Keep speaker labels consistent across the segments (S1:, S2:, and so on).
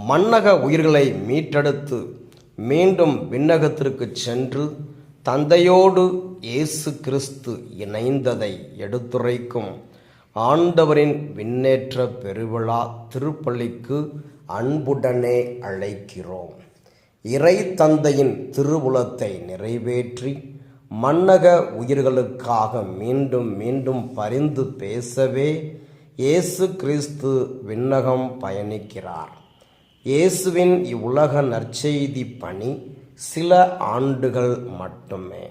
S1: மண்ணக உயிர்களை மீட்டெடுத்து மீண்டும் விண்ணகத்திற்கு சென்று தந்தையோடு இயேசு கிறிஸ்து இணைந்ததை எடுத்துரைக்கும் ஆண்டவரின் விண்ணேற்ற பெருவிழா திருப்பலிக்கு அன்புடனே அழைக்கிறோம். இறை தந்தையின் திருவுளத்தை நிறைவேற்றி மண்ணக உயிர்களுக்காக மீண்டும் மீண்டும் பரிந்து பேசவே இயேசு கிறிஸ்து விண்ணகம் பயணிக்கிறார். இயேசுவின் இவ்வுலக நற்செய்தி பணி சில ஆண்டுகள் மட்டுமே.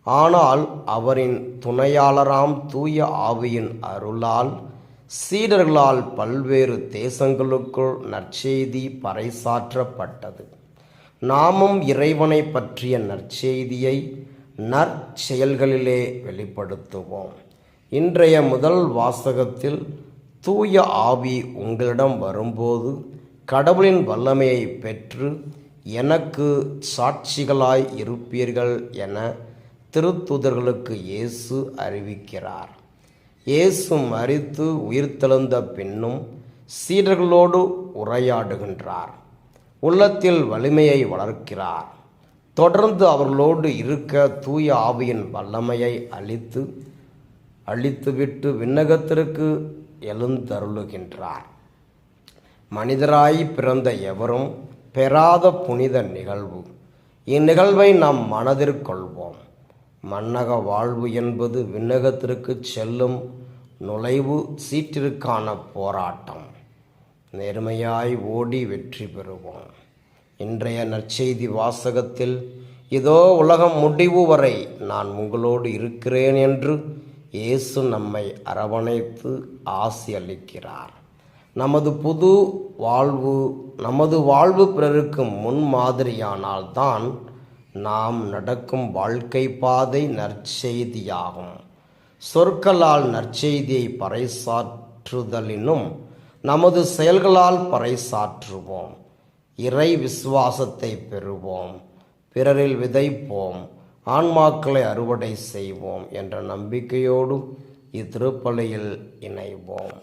S1: ஆனால் அவரின் துணையாளராம் தூய ஆவியின் அருளால் சீடர்களால் பல்வேறு தேசங்களுக்குள் நற்செய்தி பறைசாற்றப்பட்டது. நாமும் இறைவனை பற்றிய நற்செய்தியை நற்செயல்களிலே வெளிப்படுத்துவோம். இன்றைய முதல் வாசகத்தில் தூய ஆவி உங்களிடம் வரும்போது கடவுளின் வல்லமையை பெற்று எனக்கு சாட்சிகளாய் இருப்பீர்கள் என திருத்தூதர்களுக்கு இயேசு அறிவிக்கிறார். இயேசு மரித்து உயிர்த்தெழுந்த பின்னும் சீடர்களோடு உரையாடுகின்றார். உள்ளத்தில் வலிமையை வளர்க்கிறார். தொடர்ந்து அவர்களோடு இருக்க தூய ஆவியின் வல்லமையை அளித்துவிட்டு விண்ணகத்திற்கு எழுந்தருளுகின்றார். மனிதராய் பிறந்த எவரும் பெறாத புனித நிகழ்வு. இந்நிகழ்வை நாம் மனதிற்கொள்வோம். மண்ணக வாழ்வு என்பது விண்ணகத்திற்கு செல்லும் நுழைவு சீட்டிற்கான போராட்டம். நேர்மையாய் ஓடி வெற்றி பெறுவோம். இன்றைய நற்செய்தி வாசகத்தில் இதோ உலகம் முடிவு வரை நான் உங்களோடு இருக்கிறேன் என்று இயேசு நம்மை அரவணைத்து ஆசி அளிக்கிறார். நமது வாழ்வு பிறருக்கு முன்மாதிரியானால்தான் நாம் நடக்கும் வாழ்க்கை பாதை நற்செய்தியாகும். சொற்களால் நற்செய்தியை பறைசாற்றுதலினும் நமது செயல்களால் பறைசாற்றுவோம். இறை விசுவாசத்தை பெறுவோம், பிறரில் விதைப்போம், ஆன்மாக்களை அறுவடை செய்வோம் என்ற நம்பிக்கையோடு இத்திருப்பலியில் இணைவோம்.